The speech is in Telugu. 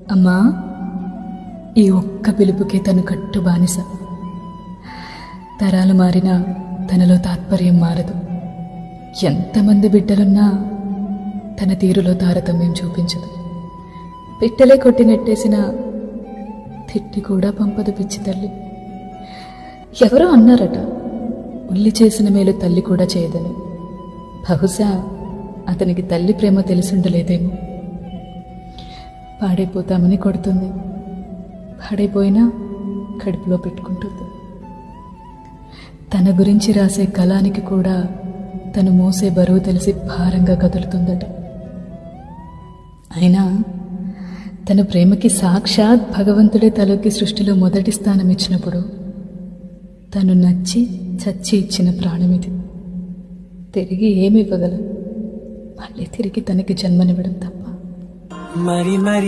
అమ్మా, ఈ ఒక్క పిలుపుకే తను కట్టు బానిస. తరాలు మారినా తనలో తాత్పర్యం మారదు. ఎంతమంది బిడ్డలున్నా తన తీరులో తారతమ్యం చూపించదు. పిట్టలే కొట్టి నెట్టేసిన తిట్టి కూడా పంపదు పిచ్చి తల్లి. ఎవరో అన్నారట, ఉల్లి చేసిన మేలు తల్లి కూడా చేయదని. బహుశా అతనికి తల్లి ప్రేమ తెలిసుండలేదేమో. పాడైపోతామని కొడుతుంది, పాడైపోయినా కడుపులో పెట్టుకుంటుంది. తన గురించి రాసే కళానికి కూడా తను మోసే బరువు తెలిసి భారంగా కదులుతుందట. అయినా తన ప్రేమకి సాక్షాత్ భగవంతుడే తలొగ్గి సృష్టిలో మొదటి స్థానం ఇచ్చినప్పుడు తను నచ్చి చచ్చి ఇచ్చిన ప్రాణమిది. తిరిగి ఏమి ఇవ్వగలం? మళ్ళీ తిరిగి తనకి జన్మనివ్వడం తప్ప.